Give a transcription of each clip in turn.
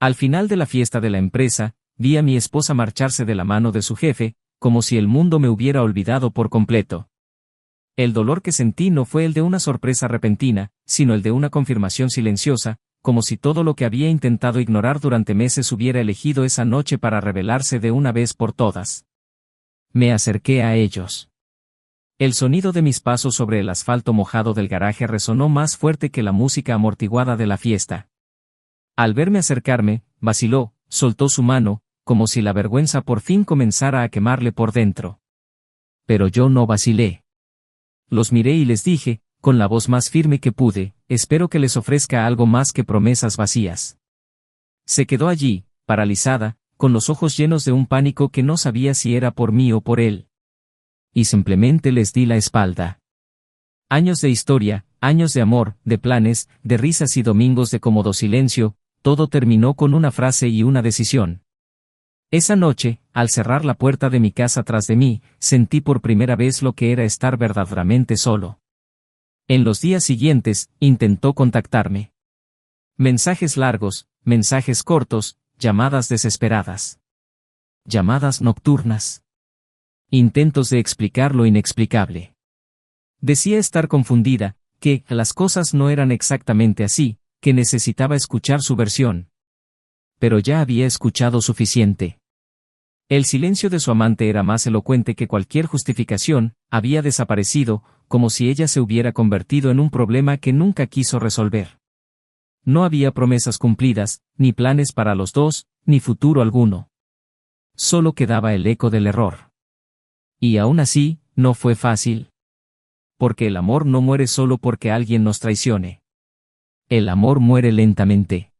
Al final de la fiesta de la empresa, vi a mi esposa marcharse de la mano de su jefe, como si el mundo me hubiera olvidado por completo. El dolor que sentí no fue el de una sorpresa repentina, sino el de una confirmación silenciosa, como si todo lo que había intentado ignorar durante meses hubiera elegido esa noche para revelarse de una vez por todas. Me acerqué a ellos. El sonido de mis pasos sobre el asfalto mojado del garaje resonó más fuerte que la música amortiguada de la fiesta. Al verme acercarme, vaciló, soltó su mano, como si la vergüenza por fin comenzara a quemarle por dentro. Pero yo no vacilé. Los miré y les dije, con la voz más firme que pude, espero que les ofrezca algo más que promesas vacías. Se quedó allí, paralizada, con los ojos llenos de un pánico que no sabía si era por mí o por él. Y simplemente les di la espalda. Años de historia, años de amor, de planes, de risas y domingos de cómodo silencio, todo terminó con una frase y una decisión. Esa noche, al cerrar la puerta de mi casa tras de mí, sentí por primera vez lo que era estar verdaderamente solo. En los días siguientes, intentó contactarme. Mensajes largos, mensajes cortos, llamadas desesperadas. Llamadas nocturnas. Intentos de explicar lo inexplicable. Decía estar confundida, que las cosas no eran exactamente así, que necesitaba escuchar su versión. Pero ya había escuchado suficiente. El silencio de su amante era más elocuente que cualquier justificación, había desaparecido, como si ella se hubiera convertido en un problema que nunca quiso resolver. No había promesas cumplidas, ni planes para los dos, ni futuro alguno. Solo quedaba el eco del error. Y aún así, no fue fácil. Porque el amor no muere solo porque alguien nos traicione. El amor muere lentamente.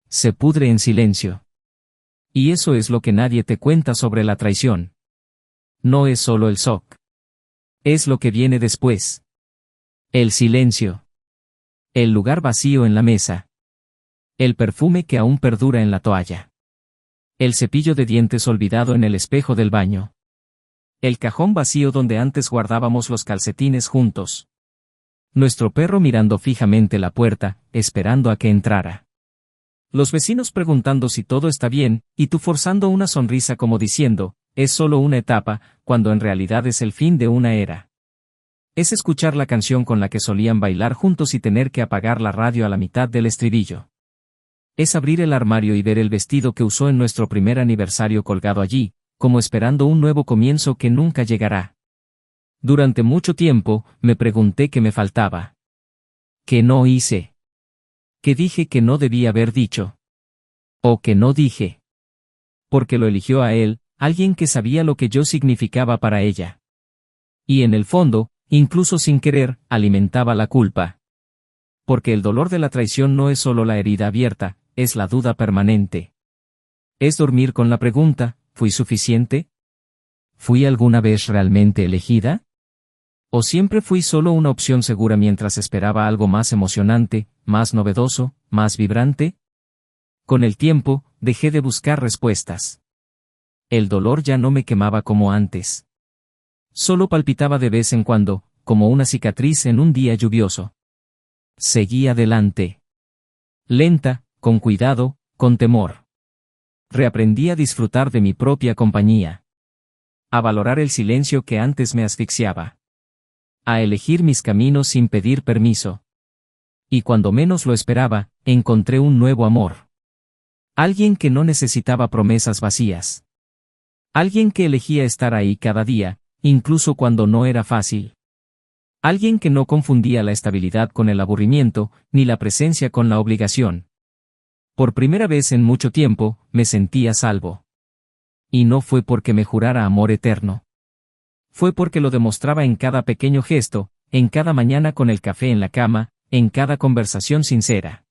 Se pudre en silencio. Y eso es lo que nadie te cuenta sobre la traición. No es solo el shock. Es lo que viene después. El silencio. El lugar vacío en la mesa. El perfume que aún perdura en la toalla. El cepillo de dientes olvidado en el espejo del baño. El cajón vacío donde antes guardábamos los calcetines juntos. Nuestro perro mirando fijamente la puerta, esperando a que entrara. Los vecinos preguntando si todo está bien, y tú forzando una sonrisa como diciendo, es solo una etapa, cuando en realidad es el fin de una era. Es escuchar la canción con la que solían bailar juntos y tener que apagar la radio a la mitad del estribillo. Es abrir el armario y ver el vestido que usó en nuestro primer aniversario colgado allí, como esperando un nuevo comienzo que nunca llegará. Durante mucho tiempo, me pregunté qué me faltaba. ¿Qué no hice? ¿Qué dije que no debía haber dicho? ¿O que no dije? Porque lo eligió a él, alguien que sabía lo que yo significaba para ella. Y en el fondo, incluso sin querer, alimentaba la culpa. Porque el dolor de la traición no es solo la herida abierta, es la duda permanente. Es dormir con la pregunta, ¿fui suficiente? ¿Fui alguna vez realmente elegida? ¿O siempre fui solo una opción segura mientras esperaba algo más emocionante, más novedoso, más vibrante? Con el tiempo, dejé de buscar respuestas. El dolor ya no me quemaba como antes. Solo palpitaba de vez en cuando, como una cicatriz en un día lluvioso. Seguí adelante. Lenta, con cuidado, con temor. Reaprendí a disfrutar de mi propia compañía. A valorar el silencio que antes me asfixiaba. A elegir mis caminos sin pedir permiso. Y cuando menos lo esperaba, encontré un nuevo amor. Alguien que no necesitaba promesas vacías. Alguien que elegía estar ahí cada día, incluso cuando no era fácil. Alguien que no confundía la estabilidad con el aburrimiento, ni la presencia con la obligación. Por primera vez en mucho tiempo, me sentí a salvo. Y no fue porque me jurara amor eterno. Fue porque lo demostraba en cada pequeño gesto, en cada mañana con el café en la cama, en cada conversación sincera.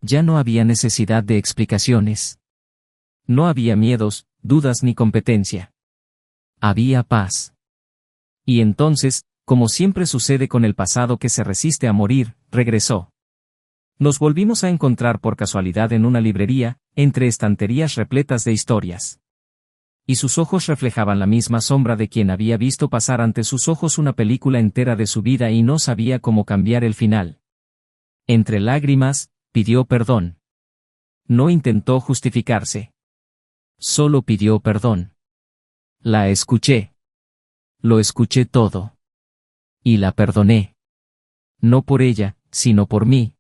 Ya no había necesidad de explicaciones. No había miedos, dudas ni competencia. Había paz. Y entonces, como siempre sucede con el pasado que se resiste a morir, regresó. Nos volvimos a encontrar por casualidad en una librería, entre estanterías repletas de historias. Y sus ojos reflejaban la misma sombra de quien había visto pasar ante sus ojos una película entera de su vida y no sabía cómo cambiar el final. Entre lágrimas, pidió perdón. No intentó justificarse. Solo pidió perdón. La escuché. Lo escuché todo. Y la perdoné. No por ella, sino por mí.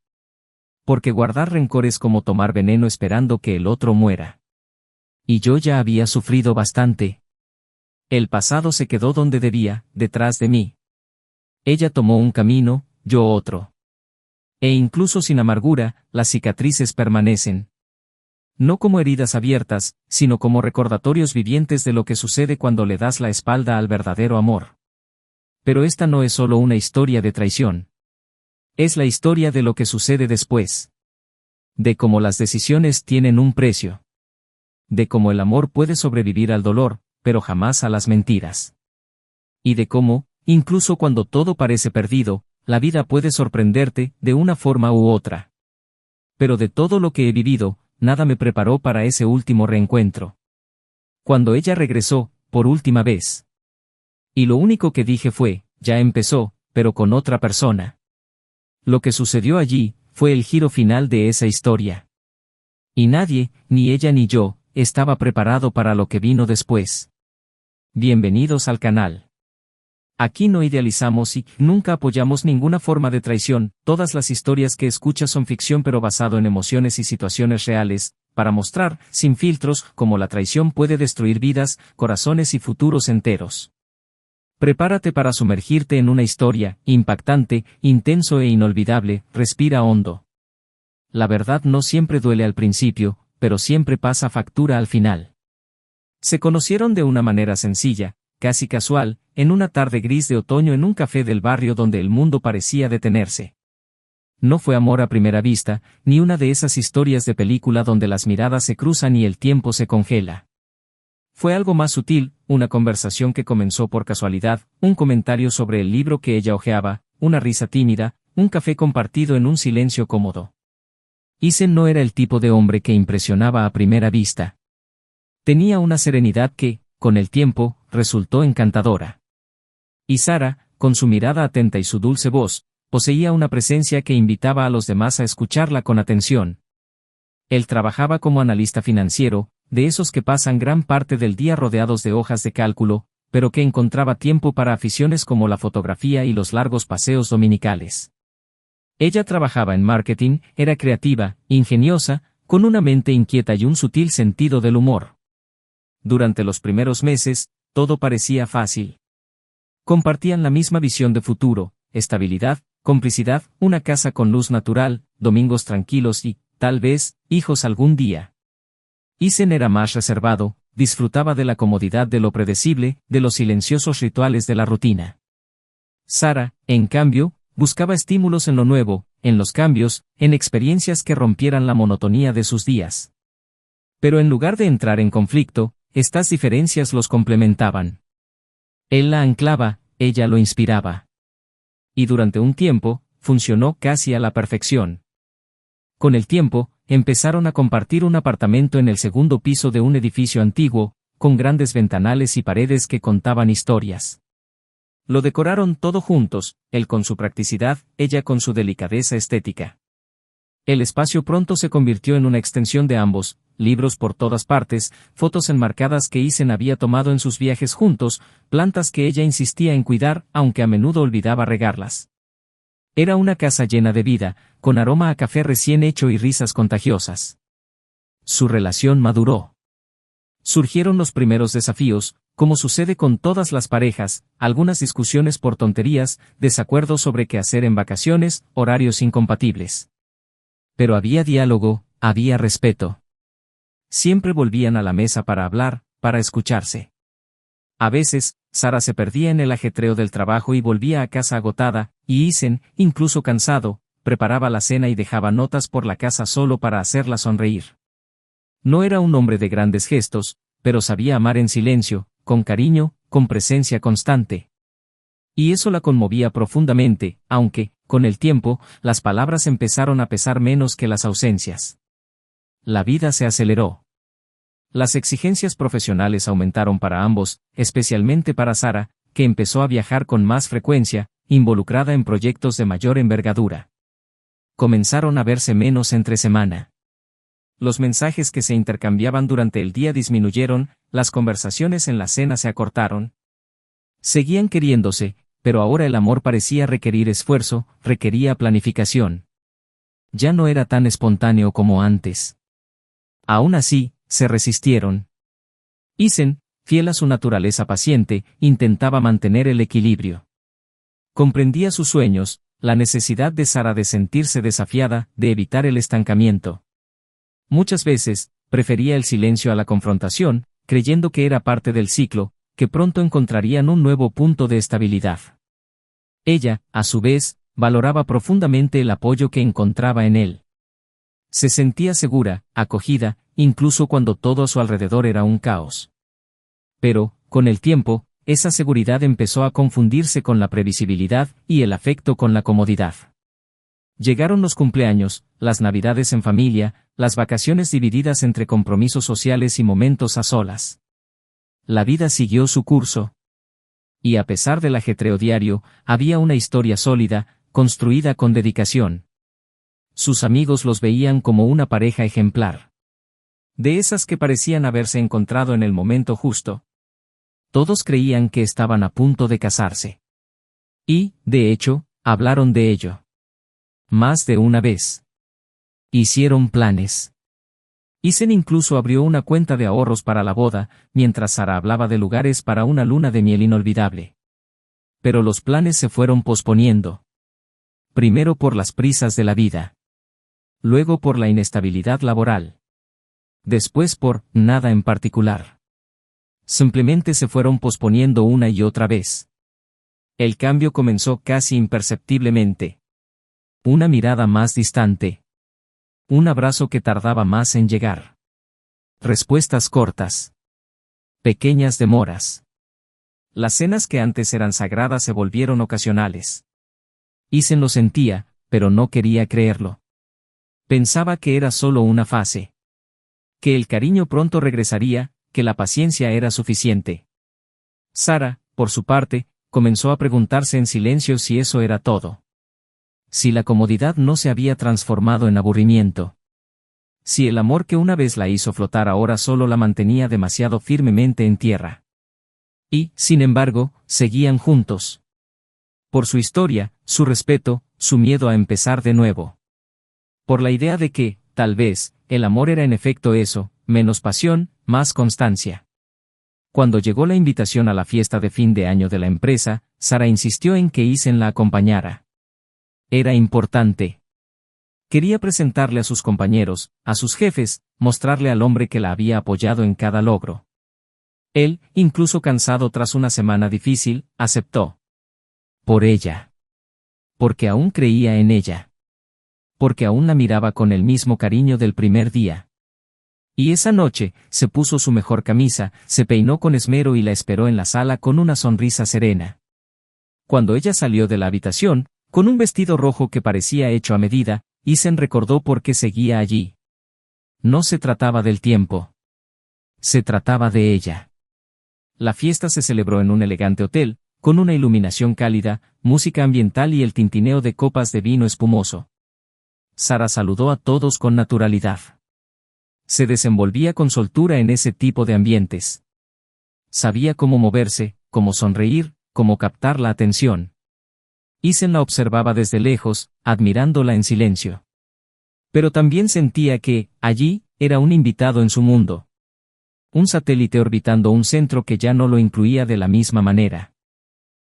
Porque guardar rencor es como tomar veneno esperando que el otro muera. Y yo ya había sufrido bastante. El pasado se quedó donde debía, detrás de mí. Ella tomó un camino, yo otro. E incluso sin amargura, las cicatrices permanecen. No como heridas abiertas, sino como recordatorios vivientes de lo que sucede cuando le das la espalda al verdadero amor. Pero esta no es solo una historia de traición. Es la historia de lo que sucede después. De cómo las decisiones tienen un precio. De cómo el amor puede sobrevivir al dolor, pero jamás a las mentiras. Y de cómo, incluso cuando todo parece perdido, la vida puede sorprenderte, de una forma u otra. Pero de todo lo que he vivido, nada me preparó para ese último reencuentro. Cuando ella regresó, por última vez. Y lo único que dije fue, ya empezó, pero con otra persona. Lo que sucedió allí, fue el giro final de esa historia. Y nadie, ni ella ni yo, estaba preparado para lo que vino después. Bienvenidos al canal. Aquí no idealizamos y nunca apoyamos ninguna forma de traición, todas las historias que escuchas son ficción pero basado en emociones y situaciones reales, para mostrar, sin filtros, cómo la traición puede destruir vidas, corazones y futuros enteros. Prepárate para sumergirte en una historia, impactante, intenso e inolvidable, respira hondo. La verdad no siempre duele al principio, pero siempre pasa factura al final. Se conocieron de una manera sencilla, casi casual, en una tarde gris de otoño en un café del barrio donde el mundo parecía detenerse. No fue amor a primera vista, ni una de esas historias de película donde las miradas se cruzan y el tiempo se congela. Fue algo más sutil, una conversación que comenzó por casualidad, un comentario sobre el libro que ella hojeaba, una risa tímida, un café compartido en un silencio cómodo. Isen no era el tipo de hombre que impresionaba a primera vista. Tenía una serenidad que, con el tiempo, resultó encantadora. Y Sara, con su mirada atenta y su dulce voz, poseía una presencia que invitaba a los demás a escucharla con atención. Él trabajaba como analista financiero, de esos que pasan gran parte del día rodeados de hojas de cálculo, pero que encontraba tiempo para aficiones como la fotografía y los largos paseos dominicales. Ella trabajaba en marketing, era creativa, ingeniosa, con una mente inquieta y un sutil sentido del humor. Durante los primeros meses, todo parecía fácil. Compartían la misma visión de futuro, estabilidad, complicidad, una casa con luz natural, domingos tranquilos y, tal vez, hijos algún día. Isen era más reservado, disfrutaba de la comodidad de lo predecible, de los silenciosos rituales de la rutina. Sara, en cambio, buscaba estímulos en lo nuevo, en los cambios, en experiencias que rompieran la monotonía de sus días. Pero en lugar de entrar en conflicto, estas diferencias los complementaban. Él la anclaba, ella lo inspiraba. Y durante un tiempo, funcionó casi a la perfección. Con el tiempo, empezaron a compartir un apartamento en el segundo piso de un edificio antiguo, con grandes ventanales y paredes que contaban historias. Lo decoraron todo juntos, él con su practicidad, ella con su delicadeza estética. El espacio pronto se convirtió en una extensión de ambos, libros por todas partes, fotos enmarcadas que Isen había tomado en sus viajes juntos, plantas que ella insistía en cuidar, aunque a menudo olvidaba regarlas. Era una casa llena de vida, con aroma a café recién hecho y risas contagiosas. Su relación maduró. Surgieron los primeros desafíos, como sucede con todas las parejas, algunas discusiones por tonterías, desacuerdos sobre qué hacer en vacaciones, horarios incompatibles. Pero había diálogo, había respeto. Siempre volvían a la mesa para hablar, para escucharse. A veces, Sara se perdía en el ajetreo del trabajo y volvía a casa agotada, y Isen, incluso cansado, preparaba la cena y dejaba notas por la casa solo para hacerla sonreír. No era un hombre de grandes gestos, pero sabía amar en silencio, con cariño, con presencia constante. Y eso la conmovía profundamente, aunque, con el tiempo, las palabras empezaron a pesar menos que las ausencias. La vida se aceleró. Las exigencias profesionales aumentaron para ambos, especialmente para Sara, que empezó a viajar con más frecuencia, involucrada en proyectos de mayor envergadura. Comenzaron a verse menos entre semana. Los mensajes que se intercambiaban durante el día disminuyeron, las conversaciones en la cena se acortaron. Seguían queriéndose, pero ahora el amor parecía requerir esfuerzo, requería planificación. Ya no era tan espontáneo como antes. Aún así, se resistieron. Isen, fiel a su naturaleza paciente, intentaba mantener el equilibrio. Comprendía sus sueños, la necesidad de Sara de sentirse desafiada, de evitar el estancamiento. Muchas veces, prefería el silencio a la confrontación, creyendo que era parte del ciclo, que pronto encontrarían un nuevo punto de estabilidad. Ella, a su vez, valoraba profundamente el apoyo que encontraba en él. Se sentía segura, acogida, incluso cuando todo a su alrededor era un caos. Pero, con el tiempo, esa seguridad empezó a confundirse con la previsibilidad y el afecto con la comodidad. Llegaron los cumpleaños, las navidades en familia, las vacaciones divididas entre compromisos sociales y momentos a solas. La vida siguió su curso. Y a pesar del ajetreo diario, había una historia sólida, construida con dedicación. Sus amigos los veían como una pareja ejemplar. De esas que parecían haberse encontrado en el momento justo. Todos creían que estaban a punto de casarse. Y, de hecho, hablaron de ello. Más de una vez. Hicieron planes. Isen incluso abrió una cuenta de ahorros para la boda, mientras Sara hablaba de lugares para una luna de miel inolvidable. Pero los planes se fueron posponiendo. Primero por las prisas de la vida. Luego por la inestabilidad laboral. Después por nada en particular. Simplemente se fueron posponiendo una y otra vez. El cambio comenzó casi imperceptiblemente. Una mirada más distante. Un abrazo que tardaba más en llegar. Respuestas cortas. Pequeñas demoras. Las cenas que antes eran sagradas se volvieron ocasionales. Isen lo sentía, pero no quería creerlo. Pensaba que era solo una fase. Que el cariño pronto regresaría, que la paciencia era suficiente. Sara, por su parte, comenzó a preguntarse en silencio si eso era todo. Si la comodidad no se había transformado en aburrimiento. Si el amor que una vez la hizo flotar ahora solo la mantenía demasiado firmemente en tierra. Y, sin embargo, seguían juntos. Por su historia, su respeto, su miedo a empezar de nuevo. Por la idea de que, tal vez, el amor era en efecto eso, menos pasión, más constancia. Cuando llegó la invitación a la fiesta de fin de año de la empresa, Sara insistió en que Isen la acompañara. Era importante. Quería presentarle a sus compañeros, a sus jefes, mostrarle al hombre que la había apoyado en cada logro. Él, incluso cansado tras una semana difícil, aceptó. Por ella. Porque aún creía en ella. Porque aún la miraba con el mismo cariño del primer día. Y esa noche, se puso su mejor camisa, se peinó con esmero y la esperó en la sala con una sonrisa serena. Cuando ella salió de la habitación, con un vestido rojo que parecía hecho a medida, Isen recordó por qué seguía allí. No se trataba del tiempo. Se trataba de ella. La fiesta se celebró en un elegante hotel, con una iluminación cálida, música ambiental y el tintineo de copas de vino espumoso. Sara saludó a todos con naturalidad. Se desenvolvía con soltura en ese tipo de ambientes. Sabía cómo moverse, cómo sonreír, cómo captar la atención. Isen la observaba desde lejos, admirándola en silencio. Pero también sentía que, allí, era un invitado en su mundo. Un satélite orbitando un centro que ya no lo incluía de la misma manera.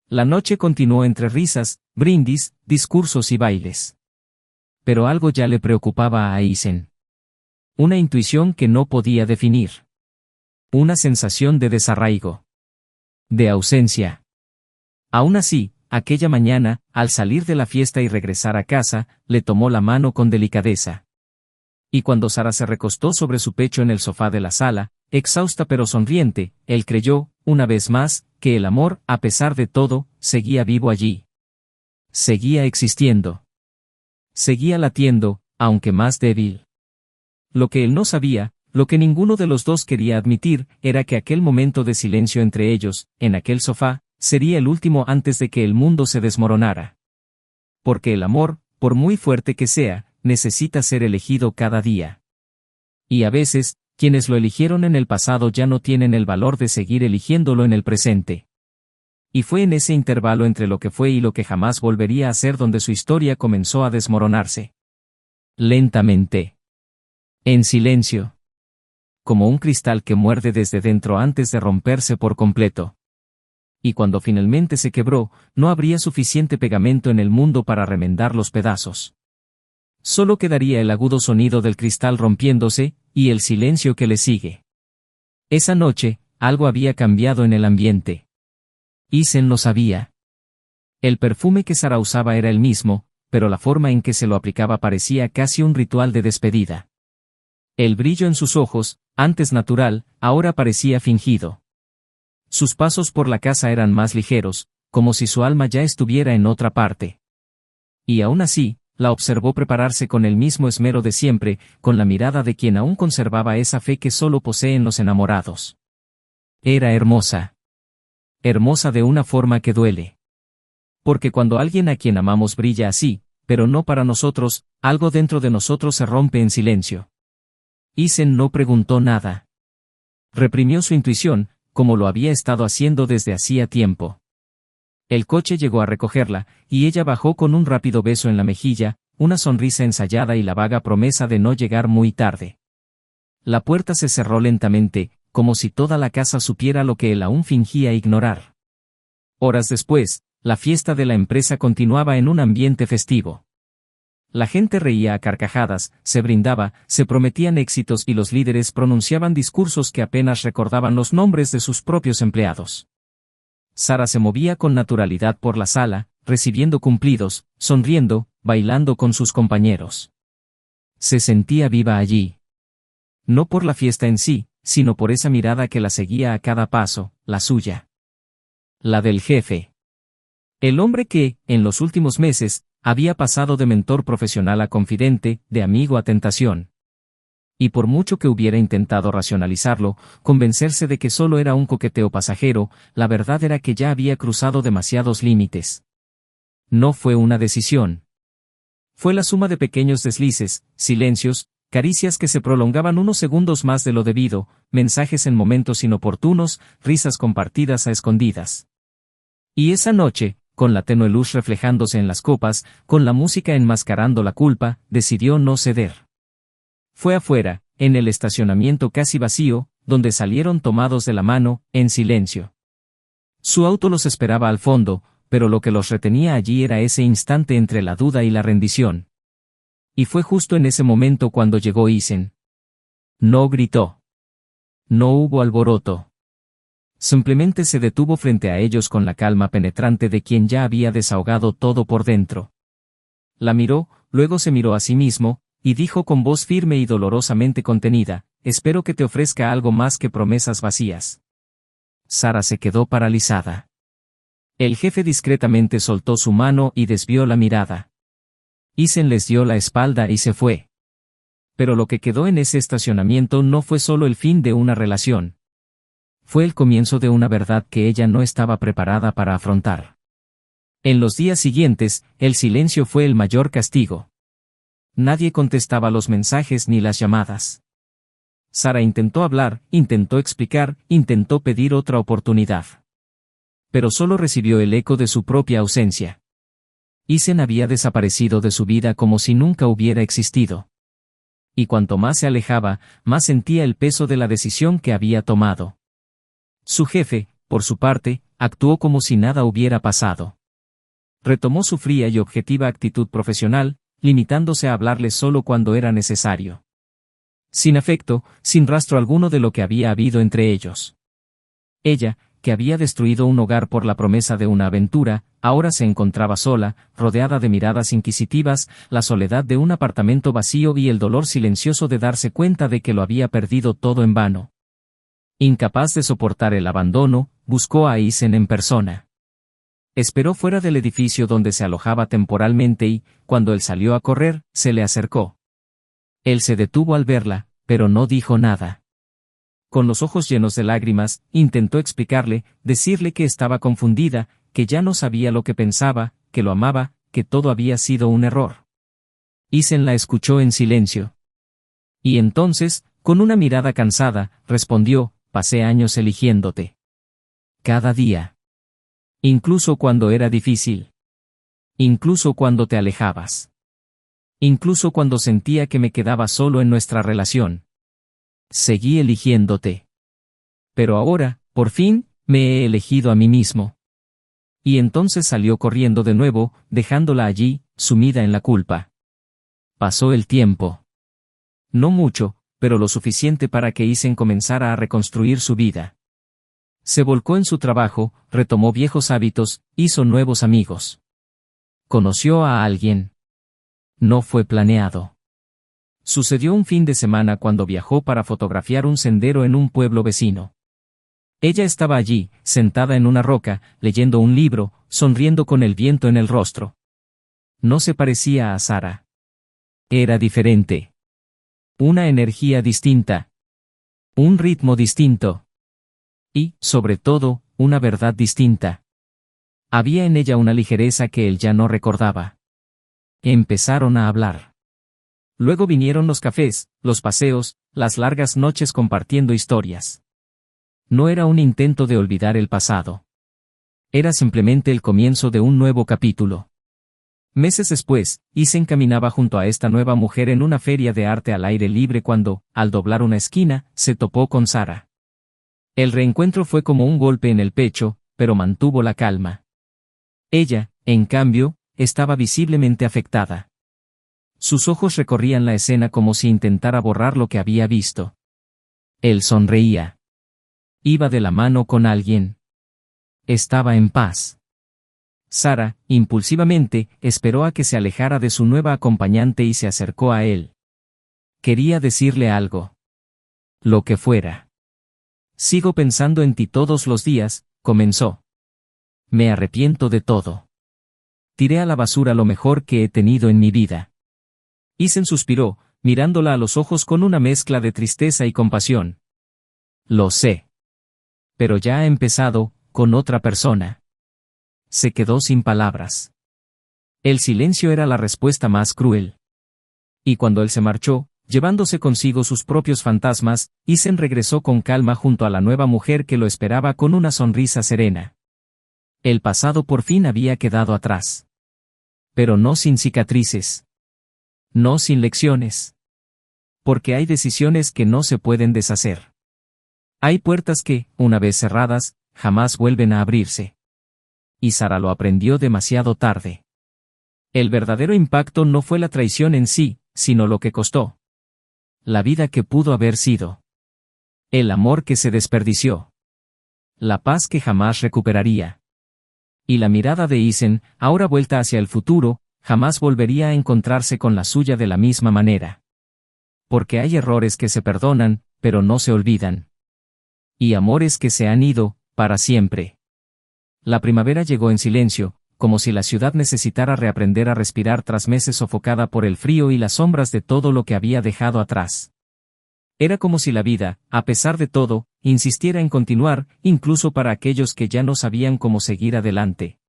La noche continuó entre risas, brindis, discursos y bailes. Pero algo ya le preocupaba a Isen. Una intuición que no podía definir. Una sensación de desarraigo. De ausencia. Aún así, aquella mañana, al salir de la fiesta y regresar a casa, le tomó la mano con delicadeza. Y cuando Sara se recostó sobre su pecho en el sofá de la sala, exhausta pero sonriente, él creyó, una vez más, que el amor, a pesar de todo, seguía vivo allí. Seguía existiendo. Seguía latiendo, aunque más débil. Lo que él no sabía, lo que ninguno de los dos quería admitir, era que aquel momento de silencio entre ellos, en aquel sofá, sería el último antes de que el mundo se desmoronara. Porque el amor, por muy fuerte que sea, necesita ser elegido cada día. Y a veces, quienes lo eligieron en el pasado ya no tienen el valor de seguir eligiéndolo en el presente. Y fue en ese intervalo entre lo que fue y lo que jamás volvería a ser donde su historia comenzó a desmoronarse. Lentamente. En silencio. Como un cristal que muerde desde dentro antes de romperse por completo. Y cuando finalmente se quebró, no habría suficiente pegamento en el mundo para remendar los pedazos. Solo quedaría el agudo sonido del cristal rompiéndose, y el silencio que le sigue. Esa noche, algo había cambiado en el ambiente. Isen lo sabía. El perfume que Sara usaba era el mismo, pero la forma en que se lo aplicaba parecía casi un ritual de despedida. El brillo en sus ojos, antes natural, ahora parecía fingido. Sus pasos por la casa eran más ligeros, como si su alma ya estuviera en otra parte. Y aún así, la observó prepararse con el mismo esmero de siempre, con la mirada de quien aún conservaba esa fe que solo poseen los enamorados. Era hermosa. Hermosa de una forma que duele. Porque cuando alguien a quien amamos brilla así, pero no para nosotros, algo dentro de nosotros se rompe en silencio. Isen no preguntó nada. Reprimió su intuición, como lo había estado haciendo desde hacía tiempo. El coche llegó a recogerla, y ella bajó con un rápido beso en la mejilla, una sonrisa ensayada y la vaga promesa de no llegar muy tarde. La puerta se cerró lentamente, como si toda la casa supiera lo que él aún fingía ignorar. Horas después, la fiesta de la empresa continuaba en un ambiente festivo. La gente reía a carcajadas, se brindaba, se prometían éxitos y los líderes pronunciaban discursos que apenas recordaban los nombres de sus propios empleados. Sara se movía con naturalidad por la sala, recibiendo cumplidos, sonriendo, bailando con sus compañeros. Se sentía viva allí. No por la fiesta en sí, sino por esa mirada que la seguía a cada paso, la suya. La del jefe. El hombre que, en los últimos meses, había pasado de mentor profesional a confidente, de amigo a tentación. Y por mucho que hubiera intentado racionalizarlo, convencerse de que solo era un coqueteo pasajero, la verdad era que ya había cruzado demasiados límites. No fue una decisión. Fue la suma de pequeños deslices, silencios, caricias que se prolongaban unos segundos más de lo debido, mensajes en momentos inoportunos, risas compartidas a escondidas. Y esa noche, con la tenue luz reflejándose en las copas, con la música enmascarando la culpa, decidió no ceder. Fue afuera, en el estacionamiento casi vacío, donde salieron tomados de la mano, en silencio. Su auto los esperaba al fondo, pero lo que los retenía allí era ese instante entre la duda y la rendición. Y fue justo en ese momento cuando llegó Isen. No gritó. No hubo alboroto. Simplemente se detuvo frente a ellos con la calma penetrante de quien ya había desahogado todo por dentro. La miró, luego se miró a sí mismo, y dijo con voz firme y dolorosamente contenida, «Espero que te ofrezca algo más que promesas vacías». Sara se quedó paralizada. El jefe discretamente soltó su mano y desvió la mirada. Isen les dio la espalda y se fue. Pero lo que quedó en ese estacionamiento no fue solo el fin de una relación. Fue el comienzo de una verdad que ella no estaba preparada para afrontar. En los días siguientes, el silencio fue el mayor castigo. Nadie contestaba los mensajes ni las llamadas. Sara intentó hablar, intentó explicar, intentó pedir otra oportunidad. Pero solo recibió el eco de su propia ausencia. Isen había desaparecido de su vida como si nunca hubiera existido. Y cuanto más se alejaba, más sentía el peso de la decisión que había tomado. Su jefe, por su parte, actuó como si nada hubiera pasado. Retomó su fría y objetiva actitud profesional, limitándose a hablarles solo cuando era necesario. Sin afecto, sin rastro alguno de lo que había habido entre ellos. Ella, que había destruido un hogar por la promesa de una aventura, ahora se encontraba sola, rodeada de miradas inquisitivas, la soledad de un apartamento vacío y el dolor silencioso de darse cuenta de que lo había perdido todo en vano. Incapaz de soportar el abandono, buscó a Isen en persona. Esperó fuera del edificio donde se alojaba temporalmente y, cuando él salió a correr, se le acercó. Él se detuvo al verla, pero no dijo nada. Con los ojos llenos de lágrimas, intentó explicarle, decirle que estaba confundida, que ya no sabía lo que pensaba, que lo amaba, que todo había sido un error. Isen la escuchó en silencio. Y entonces, Con una mirada cansada, respondió, pasé años eligiéndote. Cada día. Incluso cuando era difícil. Incluso cuando te alejabas. Incluso cuando sentía que me quedaba solo en nuestra relación. Seguí eligiéndote. Pero ahora, por fin, me he elegido a mí mismo. Y entonces salió corriendo de nuevo, dejándola allí, sumida en la culpa. Pasó el tiempo. No mucho, pero lo suficiente para que Isen comenzara a reconstruir su vida. Se volcó en su trabajo, retomó viejos hábitos, hizo nuevos amigos. Conoció a alguien. No fue planeado. Sucedió un fin de semana cuando viajó para fotografiar un sendero en un pueblo vecino. Ella estaba allí, sentada en una roca, leyendo un libro, sonriendo con el viento en el rostro. No se parecía a Sara. Era diferente. Una energía distinta. Un ritmo distinto. Y, sobre todo, una verdad distinta. Había en ella una ligereza que él ya no recordaba. Empezaron a hablar. Luego vinieron los cafés, los paseos, las largas noches compartiendo historias. No era un intento de olvidar el pasado. Era simplemente el comienzo de un nuevo capítulo. Meses después, Isen caminaba junto a esta nueva mujer en una feria de arte al aire libre cuando, al doblar una esquina, se topó con Sara. El reencuentro fue como un golpe en el pecho, pero mantuvo la calma. Ella, en cambio, estaba visiblemente afectada. Sus ojos recorrían la escena como si intentara borrar lo que había visto. Él sonreía. Iba de la mano con alguien. Estaba en paz. Sara, impulsivamente, esperó a que se alejara de su nueva acompañante y se acercó a él. Quería decirle algo. Lo que fuera. Sigo pensando en ti todos los días, comenzó. Me arrepiento de todo. Tiré a la basura lo mejor que he tenido en mi vida. Isen suspiró, mirándola a los ojos con una mezcla de tristeza y compasión. Lo sé. Pero ya ha empezado, con otra persona. Se quedó sin palabras. El silencio era la respuesta más cruel. Y cuando él se marchó, llevándose consigo sus propios fantasmas, Isen regresó con calma junto a la nueva mujer que lo esperaba con una sonrisa serena. El pasado por fin había quedado atrás. Pero no sin cicatrices. No sin lecciones. Porque hay decisiones que no se pueden deshacer. Hay puertas que, una vez cerradas, jamás vuelven a abrirse. Y Sara lo aprendió demasiado tarde. El verdadero impacto no fue la traición en sí, sino lo que costó. La vida que pudo haber sido. El amor que se desperdició. La paz que jamás recuperaría. Y la mirada de Isen, ahora vuelta hacia el futuro, jamás volvería a encontrarse con la suya de la misma manera. Porque hay errores que se perdonan, pero no se olvidan. Y amores que se han ido, para siempre. La primavera llegó en silencio, como si la ciudad necesitara reaprender a respirar tras meses sofocada por el frío y las sombras de todo lo que había dejado atrás. Era como si la vida, a pesar de todo, insistiera en continuar, incluso para aquellos que ya no sabían cómo seguir adelante.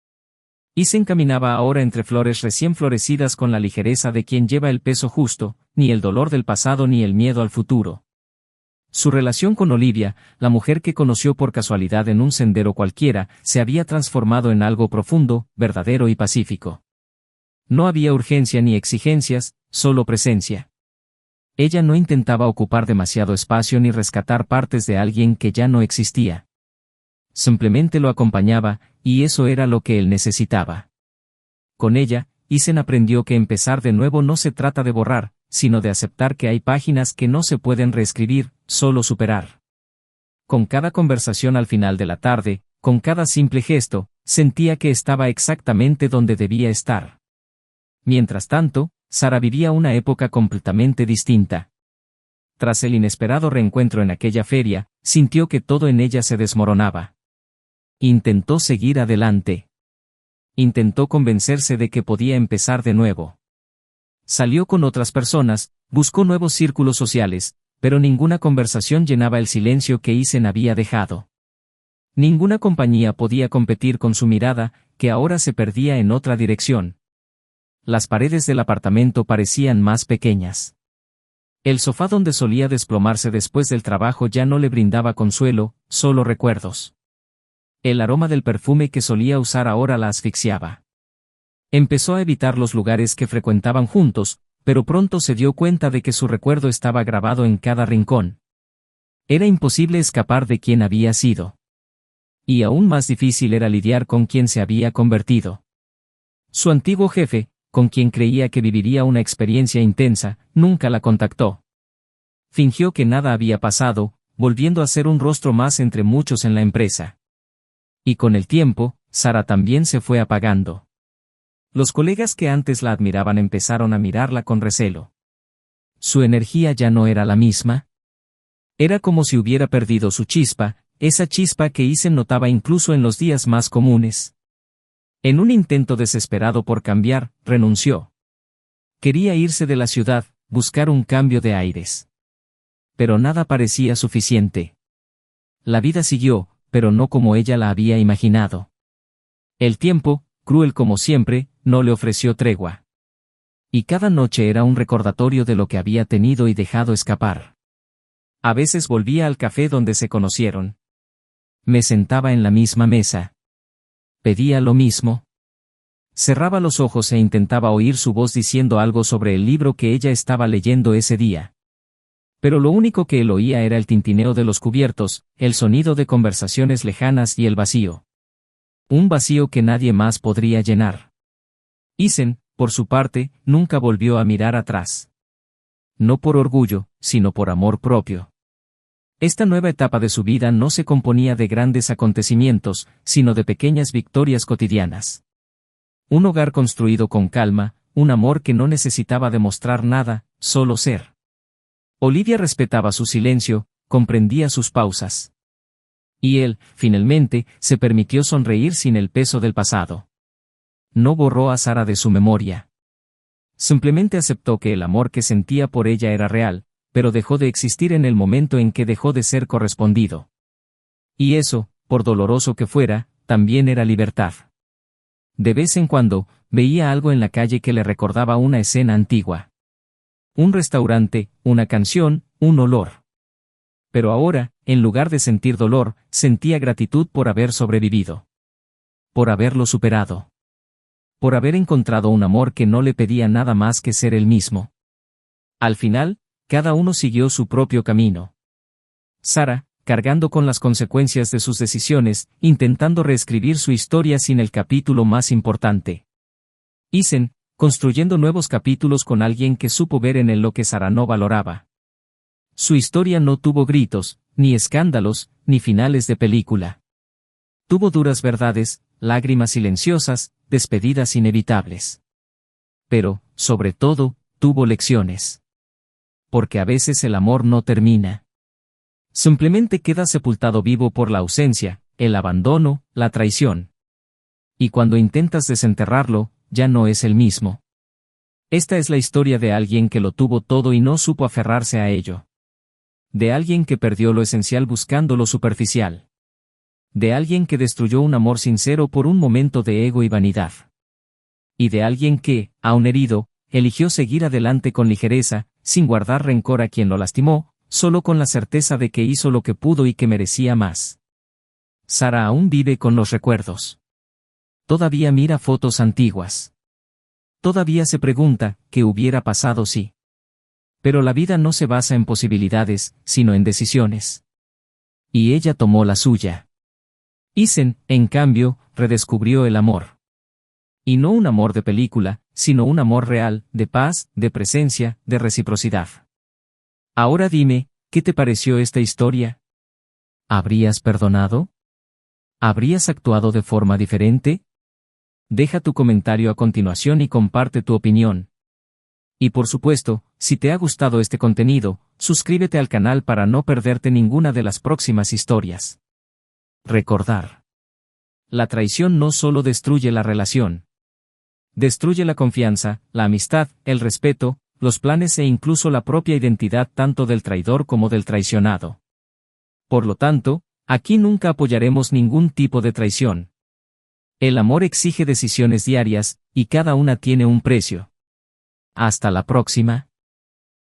Isen caminaba ahora entre flores recién florecidas con la ligereza de quien lleva el peso justo, ni el dolor del pasado ni el miedo al futuro. Su relación con Olivia, la mujer que conoció por casualidad en un sendero cualquiera, se había transformado en algo profundo, verdadero y pacífico. No había urgencia ni exigencias, solo presencia. Ella no intentaba ocupar demasiado espacio ni rescatar partes de alguien que ya no existía. Simplemente lo acompañaba, y eso era lo que él necesitaba. Con ella, Isen aprendió que empezar de nuevo no se trata de borrar, sino de aceptar que hay páginas que no se pueden reescribir, solo superar. Con cada conversación al final de la tarde, con cada simple gesto, sentía que estaba exactamente donde debía estar. Mientras tanto, Sara vivía una época completamente distinta. Tras el inesperado reencuentro en aquella feria, sintió que todo en ella se desmoronaba. Intentó seguir adelante. Intentó convencerse de que podía empezar de nuevo. Salió con otras personas, buscó nuevos círculos sociales, pero ninguna conversación llenaba el silencio que Isen había dejado. Ninguna compañía podía competir con su mirada, que ahora se perdía en otra dirección. Las paredes del apartamento parecían más pequeñas. El sofá donde solía desplomarse después del trabajo ya no le brindaba consuelo, solo recuerdos. El aroma del perfume que solía usar ahora la asfixiaba. Empezó a evitar los lugares que frecuentaban juntos, pero pronto se dio cuenta de que su recuerdo estaba grabado en cada rincón. Era imposible escapar de quien había sido. Y aún más difícil era lidiar con quien se había convertido. Su antiguo jefe, con quien creía que viviría una experiencia intensa, nunca la contactó. Fingió que nada había pasado, volviendo a ser un rostro más entre muchos en la empresa. Y con el tiempo, Sara también se fue apagando. Los colegas que antes la admiraban empezaron a mirarla con recelo. Su energía ya no era la misma. Era como si hubiera perdido su chispa, esa chispa que Isen notaba incluso en los días más comunes. En un intento desesperado por cambiar, renunció. Quería irse de la ciudad, buscar un cambio de aires. Pero nada parecía suficiente. La vida siguió, pero no como ella la había imaginado. El tiempo, cruel como siempre, no le ofreció tregua. Y cada noche era un recordatorio de lo que había tenido y dejado escapar. A veces volvía al café donde se conocieron. Me sentaba en la misma mesa. Pedía lo mismo. Cerraba los ojos e intentaba oír su voz diciendo algo sobre el libro que ella estaba leyendo ese día. Pero lo único que él oía era el tintineo de los cubiertos, el sonido de conversaciones lejanas y el vacío. Un vacío que nadie más podría llenar. Isen, por su parte, nunca volvió a mirar atrás. No por orgullo, sino por amor propio. Esta nueva etapa de su vida no se componía de grandes acontecimientos, sino de pequeñas victorias cotidianas. Un hogar construido con calma, un amor que no necesitaba demostrar nada, solo ser. Olivia respetaba su silencio, comprendía sus pausas. Y él, finalmente, se permitió sonreír sin el peso del pasado. No borró a Sara de su memoria. Simplemente aceptó que el amor que sentía por ella era real, pero dejó de existir en el momento en que dejó de ser correspondido. Y eso, por doloroso que fuera, también era libertad. De vez en cuando, veía algo en la calle que le recordaba una escena antigua. Un restaurante, una canción, un olor. Pero ahora, en lugar de sentir dolor, sentía gratitud por haber sobrevivido. Por haberlo superado. Por haber encontrado un amor que no le pedía nada más que ser él mismo. Al final, cada uno siguió su propio camino. Sara, cargando con las consecuencias de sus decisiones, intentando reescribir su historia sin el capítulo más importante. Isen, construyendo nuevos capítulos con alguien que supo ver en él lo que Sara no valoraba. Su historia no tuvo gritos, ni escándalos, ni finales de película. Tuvo duras verdades, lágrimas silenciosas, despedidas inevitables. Pero, sobre todo, tuvo lecciones. Porque a veces el amor no termina. Simplemente queda sepultado vivo por la ausencia, el abandono, la traición. Y cuando intentas desenterrarlo, ya no es el mismo. Esta es la historia de alguien que lo tuvo todo y no supo aferrarse a ello. De alguien que perdió lo esencial buscando lo superficial. De alguien que destruyó un amor sincero por un momento de ego y vanidad. Y de alguien que, aun herido, eligió seguir adelante con ligereza, sin guardar rencor a quien lo lastimó, solo con la certeza de que hizo lo que pudo y que merecía más. Sara aún vive con los recuerdos. Todavía mira fotos antiguas. Todavía se pregunta, ¿qué hubiera pasado si? Pero la vida no se basa en posibilidades, sino en decisiones. Y ella tomó la suya. Isen, en cambio, redescubrió el amor. Y no un amor de película, sino un amor real, de paz, de presencia, de reciprocidad. Ahora dime, ¿qué te pareció esta historia? ¿Habrías perdonado? ¿Habrías actuado de forma diferente? Deja tu comentario a continuación y comparte tu opinión. Y por supuesto, si te ha gustado este contenido, suscríbete al canal para no perderte ninguna de las próximas historias. Recordar. La traición no solo destruye la relación. Destruye la confianza, la amistad, el respeto, los planes e incluso la propia identidad tanto del traidor como del traicionado. Por lo tanto, aquí nunca apoyaremos ningún tipo de traición. El amor exige decisiones diarias, y cada una tiene un precio. Hasta la próxima.